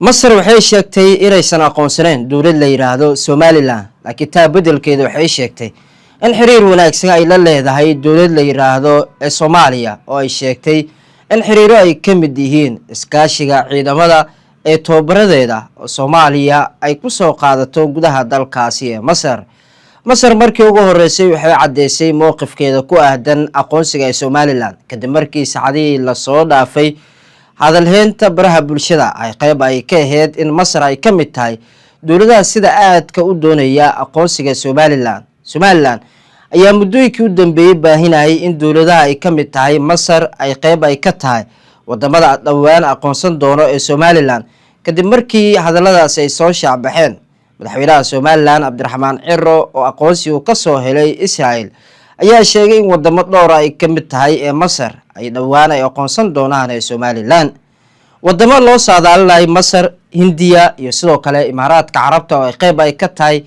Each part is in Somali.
مصر waxay sheegtay inaysan aqoonsaneen dowlad la yiraahdo Somaliland laakiin taa bedelkeeda waxay sheegtay in xiriir wanaagsan ay la leedahay dowlad la yiraahdo Soomaaliya oo ay sheegtay in xiriiro ay ka mid yihiin iskaashiga ciidamada ee tobaradeeda oo Soomaaliya ay ku soo qaadato gudaha dalkaasi ee Masar markii ugu horeysay waxay cadeysay mowqifkeeda ku aadan aqoonsiga ee Somaliland kadib markii saacadii la soo dhaafay hadalheynta baraha bulshada ay qayb ay ka ahayd in Masar ay ka mid tahay dowladaha sida aadka u doonaya aqoonsiga Somaliland ayaa muddooyinkii u dambeeyay baahinayay in dowladaha ay ka mid tahay Masar ay qayb ay ka tahay wadamada dhawaan aqoonsan doono ee Somaliland kadib markii hadaladaas ay soo shaabaxeen madaxweynaha Somaliland Cabdiraxmaan Ciro oo aqoonsi uu ka soo helay Israel ayaa sheegay in wadamo dhowr ay ka mid tahay ee Masar ay dhawaan ay aqoonsan doonaan ee Somaliland wadamo loo saadaalinay Masar Hindiya iyo sidoo kale Imaaraadka Carabta oo qayb ay ka tahay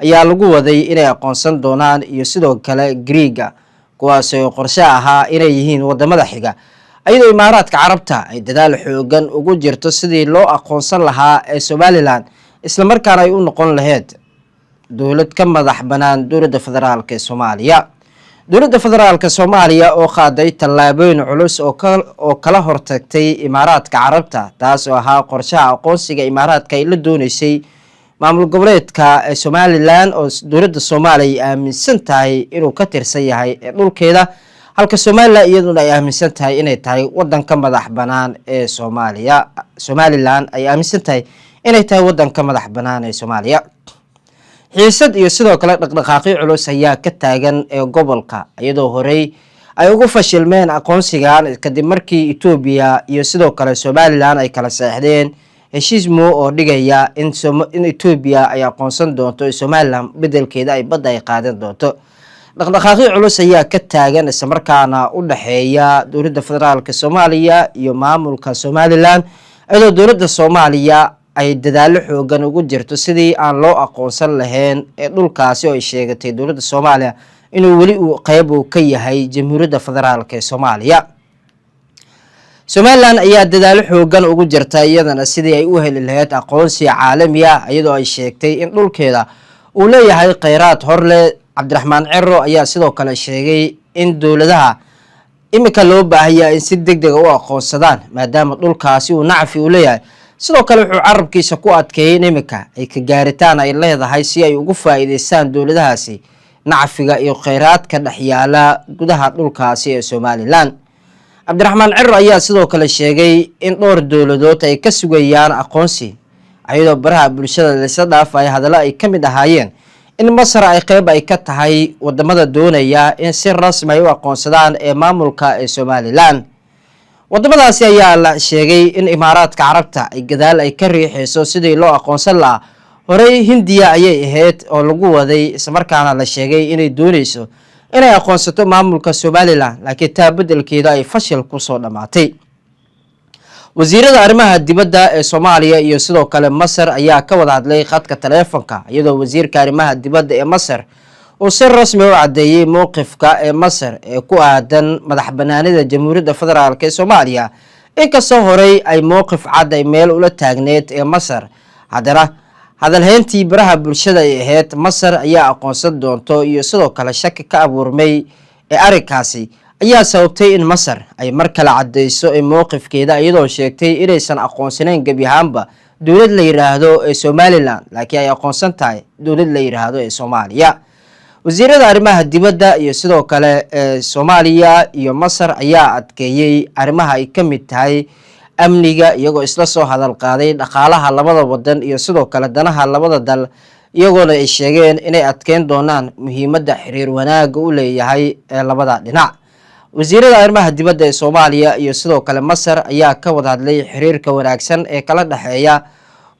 ayaa lagu waday inay aqoonsan doonaan iyo sidoo kale Greega kuwaas oo qorshe ahaa inay yihiin wadamada xiga ayadoo Imaaraadka Carabta ay dadaal xoogan ugu jirto sidii loo aqoonsan lahaa ee Somaliland isla markaana ay u noqon lahayd dowlad ka madax banaan dowladda federaalka ee Soomaaliya dowladda federaalka Soomaaliya oo qaaday tallaabooyin culus oo kala hortagtay Imaaraadka Carabta taas oo ahaa qorshaha aqoonsiga Imaaraadka ay la doonaysay maamul goboleedka Somaliland oo dowladda Soomaaliya aaminsan tahay inuu ka tirsan yahay dhulkeeda halka Somaliland iyaduna ay aaminsan tahay inay tahay wadanka madax banaan ee Somaliland ay aaminsan tahay inay tahay wadanka madax banaan ee Soomaaliya xiisad iyo sidoo kale dhaqdhaqaaqyo culus ayaa ka taagan ee gobolka iyadoo horey ay ugu fashilmeen aqoonsigan kadib markii Ethiopia iyo sidoo kale Somaliland ay kala saxdeen heshiis oo dhigaya in Ethiopia ay aqoonsan doonto Somaliland bedelkeeda ay badda ay qaadan doonto dhaqdhaqaaqyo culus ayaa ka taagan isla markaana u dhaxeeya dowladda federaalka Soomaaliya iyo maamulka Somaliland iyadoo dowladda Soomaaliya ay dadaalo xoogan ugu jirto sidii aan loo aqoonsan lahayn ee dhulkaasi oo ay sheegatay dowladda Soomaaliya inuu wali uu qayb ka yahay jamhuuriyadda federaalka ee Soomaaliya Somaliland ayaa dadaalo xoogan ugu jirta iyadana sidii ay u heli lahayd aqoonsi caalami ah iyadoo ay sheegtay in dhulkeeda uu leeyahay kheyraad horle Cabdiraxmaan Ciro ayaa sidoo kale sheegay in dowladaha imika loo baahayaa in si degdeg ah u aqoonsadaan maadaama dhulkaasi uu nacfi u leeyahay sidoo kale wuxuu carabkiisa ku adkeeyay in imika ay ka gaaritaan ay leedahay si ay ugu faa'iideystaan dowladahaasi nacfiga iyo kheyraadka dhaxyaala gudaha dhulkaasi ee Somaliland Cabdiraxmaan Ciro ayaa sidoo kale sheegay in dhowr dowladood ay ka sugayaan aqoonsi ayadoo baraha bulshada la isla dhaafay hadallo ay ka mid ahaayeen in Masar ay qayb ay ka tahay wadamada doonaya in si rasmi ah u aqoonsadaan ee maamulka ee Somaliland wadamadaasi ayaa la sheegay in Imaaraadka Carabta ay gadaal ay ka riixayso sidii loo aqoonsan lahaa horey Hindiya ayay ahayd oo lagu waday isla markaana la sheegay inay doonayso inay aqoonsato maamulka Somaliland laakiin taa bedelkeeda ay fashil ku soo dhamaatay wasiirada arrimaha dibadda ee Soomaaliya iyo sidoo kale Masar ayaa ka wada hadlay khadka taleefanka iyadoo wasiirka arrimaha dibadda ee Masar oo si rasmi ah u cadeeyay mowqifka ee Masar ee ku aadan madax banaanida jamhuuriyadda federaalka ee Soomaaliya inkastoo horey ay mowqif cad ay meel ula taagneed ee Masar haddana hadalheyntii baraha bulshada ay ahayd Masar ayaa aqoonsan doonto iyo sidoo kale shaki ka abuurmay ee arrinkaasi ayaa sababtay in Masar ay mar kale cadeyso ee mowqifkeeda iyadoo sheegtay inaysan aqoonsaneyn gabi ahaanba dowlad la yiraahdo ee Somaliland laakiin ay aqoonsan tahay dowlad la yiraahdo ee Soomaaliya wasiirada arrimaha dibadda iyo sidoo kale Soomaaliya iyo Masar ayaa adkeeyay arrimaha ay ka mid tahay amniga iyagoo isla soo hadal qaaday dhaqaalaha labada wadan iyo sidoo kale danaha labada dal iyagoo ay sheegeen inay adkeyn doonaan muhiimadda xiriir wanaaga u leeyahay ee labada dhinac wasiirada arrimaha dibadda ee Soomaaliya iyo sidoo kale Masar ayaa ka wada hadlay xiriirka wanaagsan ee kala dhaxeeya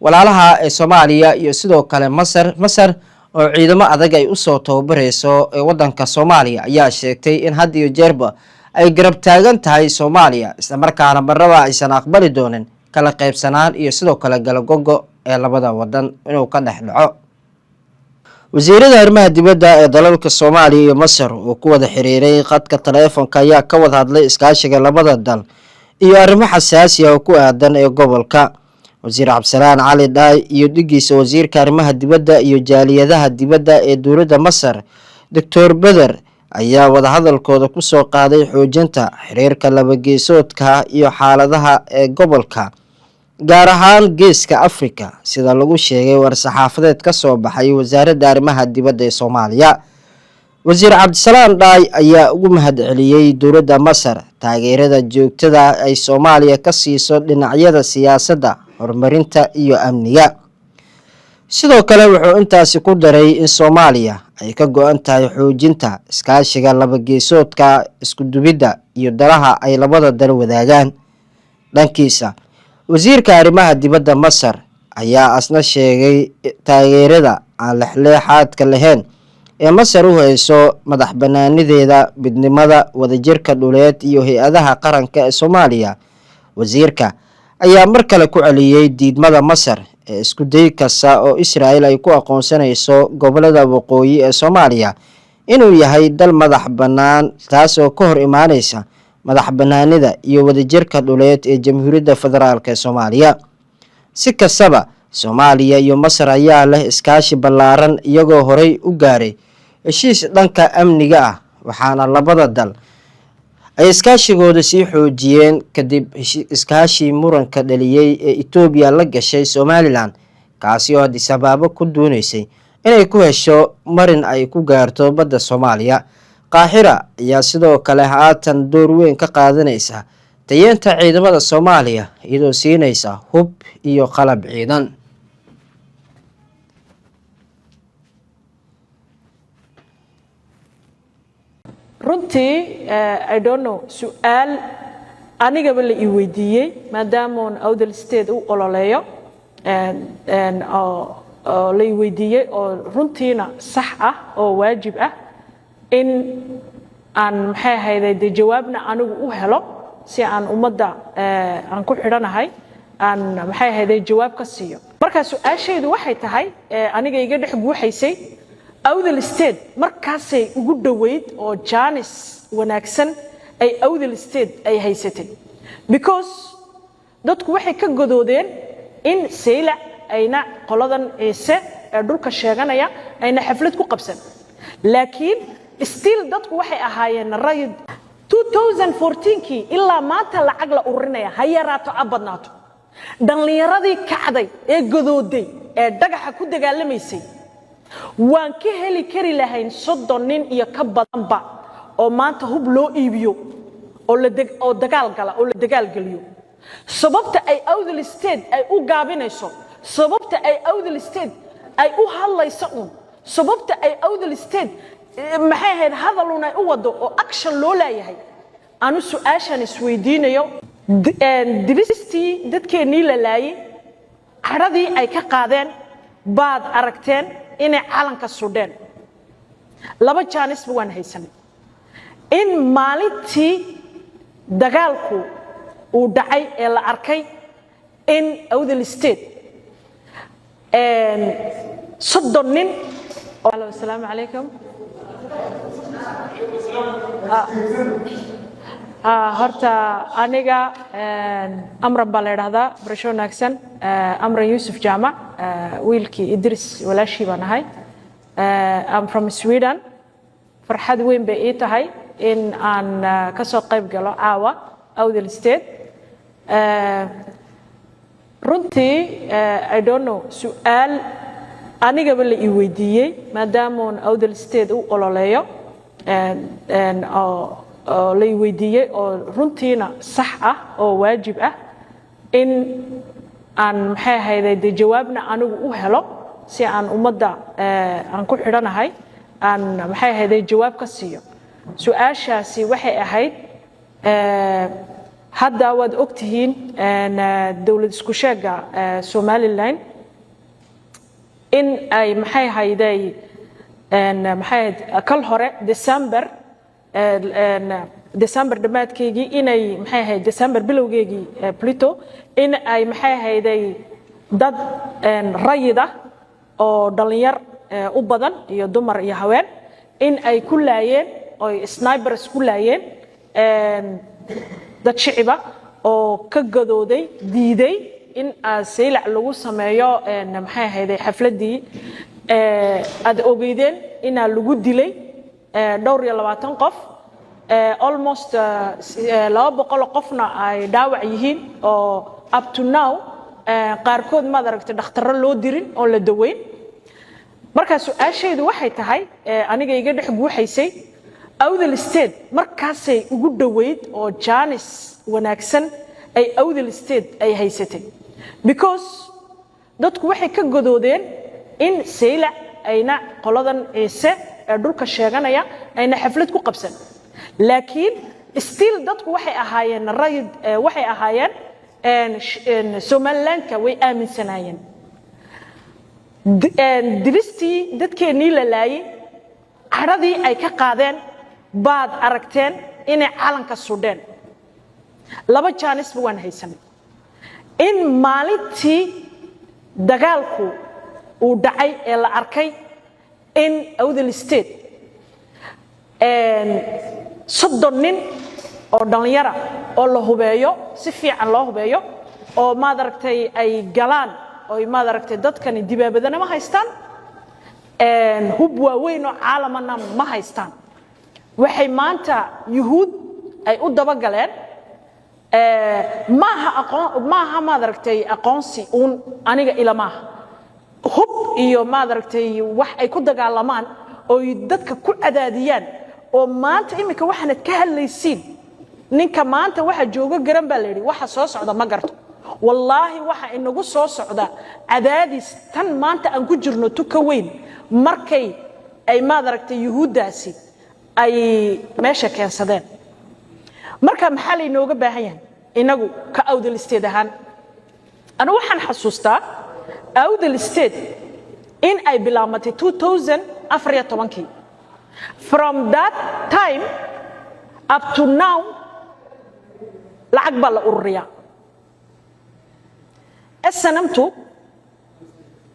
walaalaha ee Soomaaliya iyo sidoo kale Masar oo ciidamo adag ay u soo tababarayso ee wadanka Soomaaliya ayaa sheegtay in had iyo jeerba ay garab taagan tahay Soomaaliya isla markaana marnaba aysan aqbali doonin kala qaybsanaan iyo sidoo kale galagogo ee labada wadan inuu ka dhex dhaco wasiirada arrimaha dibadda ee dalalka Soomaaliya iyo Masar oo ku wada xiriiray khadka taleefanka ayaa ka wada hadlay iskaashiga labada dal iyo arrimo xasaasi ah oo ku aadan ee gobolka wasiir cabdisalaan cali dhaay iyo dhigiisa wasiirka arrimaha dibadda iyo jaaliyadaha dibadda ee dowladda Masar Dr. Beder ayaa wadahadalkooda ku soo qaaday xoojinta xiriirka labageesoodka iyo xaaladaha ee gobolka gaar ahaan geeska Afrika sida lagu sheegay war-saxaafadeed ka soo baxay wasaaradda arrimaha dibadda ee Soomaaliya. wasiir cabdisalaan dhaay ayaa ugu mahadceliyay dowladda Masar taageerada joogtada ay Soomaaliya ka siiso dhinacyada siyaasadda, horumarinta iyo amniga. sidoo kale wuxuu intaasi ku daray in Soomaaliya ay ka go'an tahay xoojinta iskaashiga labageesoodka, isku dubidda iyo dalaha ay labada dal wadaagaan. dhankiisa wasiirka arrimaha dibadda Masar ayaa asna sheegay taageerada aan lexleexaadka lahayn ee Masar u hayso madax banaanideeda, midnimada, wadajirka dhuleed iyo hay'adaha qaranka ee Soomaaliya. wasiirka ayaa mar kale ku celiyay diidmada Masar ee isku day kasta oo Israa'iil ay ku aqoonsanayso gobolada waqooyi ee Soomaaliya inuu yahay dal madax bannaan, taas oo ka hor imaanaysa madax bannaanida iyo wadajirka dhuleed ee Jamhuuriyadda Federaalka ee Soomaaliya. si kastaba Soomaaliya iyo Masar ayaa leh iskaashi ballaaran iyagoo horey u gaaray heshiis dhanka amniga ah, waxaana labada dal ay iskaashigooda sii xoojiyeen kadib iskaashi muranka dhaliyay ee Itoobiya la gashay Somaliland, kaasi oo Addis Ababa ku doonaysay inay ku hesho marin ay ku gaarto badda Soomaaliya. Qaahira ayaa sidoo kale haatan door weyn ka qaadanaysa tayeenta ciidamada Soomaaliya iyadoo siinaysa hub iyo qalab ciidan. runtii I don't know su'aal anigaba la ii weydiiyey maadaama aan awdal state u ololeeyo oo la ii weydiiyey oo runtiina sax ah oo waajib ah in aan maxay ahayd jawaabna anigu u helo si aan ummadda aan ku xidhanahay aan maxay ahayd jawaab ka siiyo. marka su'aashaydu waxay tahay aniga iga dhex guuxaysay awdal state markaasay ugu dhaweyd oo jaanis wanaagsan ay awdal state ay haysatay because dadku waxay ka godoodeen in Seylac ayna qoladan ciise ee dhulka sheeganaya ayna xaflad ku qabsan, laakiin still dadku waxay ahaayeen rayid 2014kii ilaa maanta lacag la ururinaya ha yaraato abadnaato. dhallinyaradii kacday ee godooday ee dhagaxa ku dagaalamaysay waan ka heli kari lahayn 30 nin iyo ka badanba oo maanta hub loo iibiyo oo dagaal gala oo la dagaal galiyo. sababta ay awdal state ay u gaabinayso, sababta ay awdal state ay u hadlayso, sababta ay awdal state maxay ahayd hadalun ay u wado oo action loo leeyahay aanu su'aashan isweydiinayo. dibistii dadkeenii la laayay caradii ay ka qaadeen baad aragteen inay calanka sudheen. laba jaanisba waan haysanay in maalintii dagaalku uu dhacay ee la arkay in awdal state 30 nin. assalaamu calaykum. horta aniga amran baa la yidhaahdaa, barasho wanaagsan. amran Yuusuf Jaamac, wiilkii Idris walaashii baan ahay. I'm from Sweden. farxad weyn bay ii tahay in aan ka soo qayb galo caawa awdal state. runtii I don't know su'aal anigaba la ii weydiiyey maadaama aan awdal state u ololeeyo oo la ii weydiiyey oo runtiina sax ah oo waajib ah in aan maxay ahayd jawaabna anigu u helo si aan ummadda aan ku xidhanahay aan maxay ahayd jawaab ka siiyo. su'aashaasi waxay ahayd hadda waad ogtihiin dawlad isku sheega Somaliland in ay maxay hayday kal hore December dhamaadkeygii inay maxay ahayd December bilowgeygii Pluto in ay maxay hayday dad rayid ah oo dhalinyar u badan iyo dumar iyo haween in ay ku laayeen oo snipers ku laayeen dad shicib ah oo ka gadooday diiday in saylac lagu sameeyo maxay ahayd xafladii ad ogeydeen in lagu dilay dhowr iyo 20 qof almost 200 qofna ay dhaawac yihiin oo up to now qaarkood ma aragtay dhakhtar loo dirin oo la daweyn marka su'aasheedu waxay tahay aniga iga dhex guuxaysay awdal state markaasay ugu dhaweyd oo jaanis wanaagsan ay awdal state ay haysatay because dadku waxay ka godoodeen in saylac ayna qoladan ciise ee dhulka sheeganaya ayna xaflad ku qabsan laakiin still dadku waxay ahaayeen rayid waxay ahaayeen Somalilandka way aaminsanaayeen diristii dadkeenii la laayay caradii ay ka qaadeen baad aragteen inay calanka sudheen laba jaanis waan haysanay in maalintii dagaalku uu dhacay ee la arkay in awdal state soddon nin oo dhalinyara oo la hubeeyo si fiican loo hubeeyo oo maad aragtay ay galaan oo maad aragtay dadkani dibaabadana ma haystaan hub waaweyn oo caalamana ma haystaan waxay maanta yuhuud ay u daba galeen maaha maad aragtay aqoonsi uun aniga ilamaha hub iyo maad aragtay wax ay ku dagaalamaan oo dadka ku cadaadiyaan oo maanta imika waxaanad ka hadlaysiin ninka maanta waxa jooga garan baa leeyahay waxa soo socda ma garto wallaahi waxa inagu soo socda cadaadis tan maanta aan ku jirno tuka weyn markay ay maad aragtay yuhuudaasi ay meesha keensadeen marka maxaa la inooga baahan yahay inagu ka awdal state ahaan ana waxaan xasuustaa awdal state in ay bilaamatay 2014 from that time up to now lacag baa la ururiyaa SNM2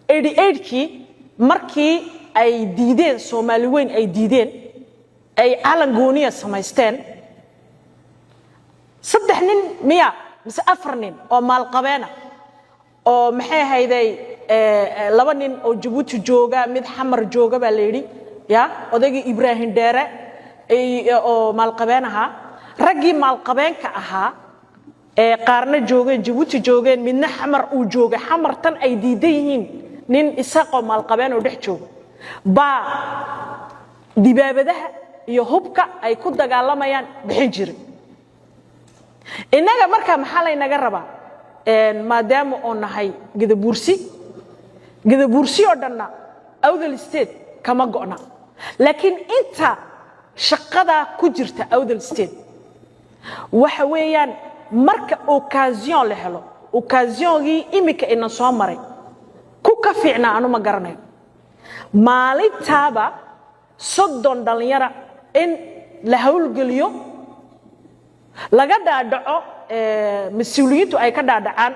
88kii markii ay diideen Soomaali weyn ay diideen ay calan gooniya samaysteen 3 nin miya mise 4 nin oo maalqabeena oo maxay hayday 2 nin oo Djibouti jooga mid xamar jooga baa la yiri ya odagii Ibrahim Dheere oo maalqabeenaha ragii maalqabeenka ahaa qaarna joogeen Djibouti joogeen midna xamar uu jooga xamartan ay diidan yihiin nin isaqo maalqabeen oo dhex jooga ba dibaabadaha iyo hubka ay ku dagaalamayaan bixin jiray inaga marka maxaa la inaga rabaa maadaama oo nahay gadabuursi oo dhanna awdal state kama go'na laakiin inta shaqada ku jirta awdal state waxa weeyaan marka occasion la helo occasion-gii imika ina soo maray ku ka fiicna anu ma garanayo maalintaaba 30 dhalinyara in la hawlgeliyo laga dhaadhaco mas'uuliyiintu ay ka dhaadhacaan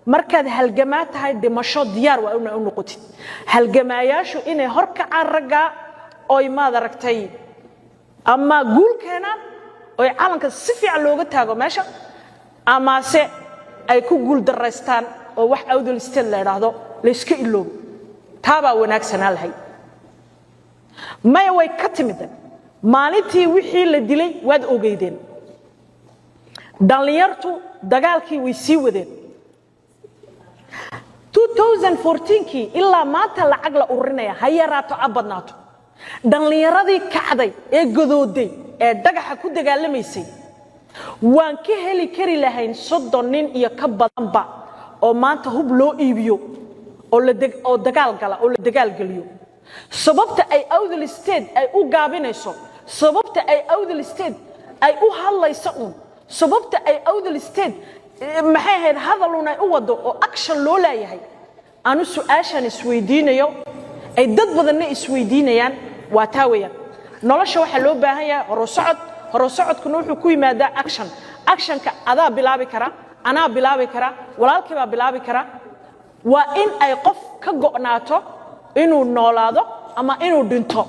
markaad halgamaa tahay dhimasho diyaar waa inay u noqotid halgamaayaashu inay hor kacaan ragga oo maad aragtay ama guulkeena oo calanka si fiican looga taago meesha ama se ay ku guul dareystaan oo wax awdal state la yiraahdo la iska iloob taaba wanaagsan lahay may way ka timid maalintii wixii la dilay waad ogeydeen dhalinyartu dagaalkii way sii wadeen 2014kii ilaa maanta lacag la ururinaya ha yaraato abadnaato dhalinyaradii kacday ee godooday ee dhagaxa ku dagaalamaysay waan ka heli kari lahayn 30 nin iyo ka badanba oo maanta hub loo iibiyo oo dagaal gala oo la dagaal galiyo sababta ay awdal state ay u gaabinayso sababta ay awdal state ay u hadlayso sababta ay awdal state maxay ahayd hadaluna u wado oo action loo leeyahay aanu su'aashan isweydiinayo ay dad badan isweydiinayaan waa taa weeyaan nolosha waxa loo baahan yahay horo socodkuna wuxuu ku yimaadaa actionka adaa bilaabi kara anaa bilaabi kara walaalkii baa bilaabi kara waa in ay qof ka go'naato inuu noolaado ama inuu dhinto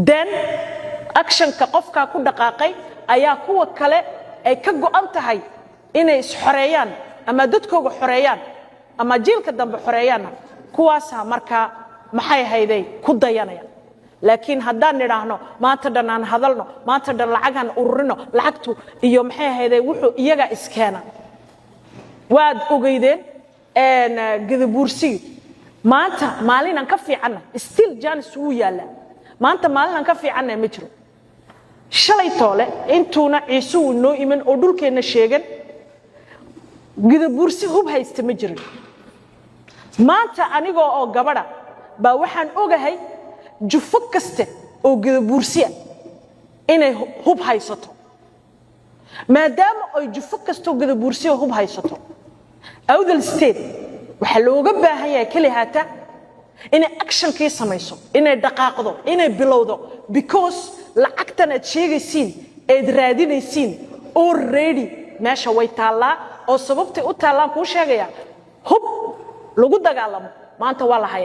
then actionka qofka ku dhaqaaqay ayaa kuwa kale ay ka go'an tahay inay isxoreeyaan ama dadkooga xoreeyaan ama jiilka dambe xoreeyaanna kuwaasa marka maxay hayday ku dayanaya laakiin haddaan nidhaahno maanta dhan aan hadalno maanta dhan lacagan ururino lacagtu iyo maxay hayday wuxuu iyaga iskeena waad ogeydeen gadabuursi maanta maalin aan ka fiicanna still Janice wuu yaala maanta maalin aan ka fiicanna ma jiro shalay toole intuuna ciisu noo iman oo dhulkeena sheegan gadabuursi hub haysta ma jirin maanta anigoo oo gabadha ba waxaan ogahay jufo kaste oo gadabuursiya inay hub haysato maadaama ay jufo kaste oo gadabuursiya hub haysato awdal state waxa looga baahan yahay kali hata inay action kii samayso inay dhaqaaqdo inay bilowdo because lacagtan aad sheegaysiin eed raadinaysiin already meesha way taallaa oo sababtay u taallaan kuu sheegaya hub lagu dagaalamo maanta waa la hayaa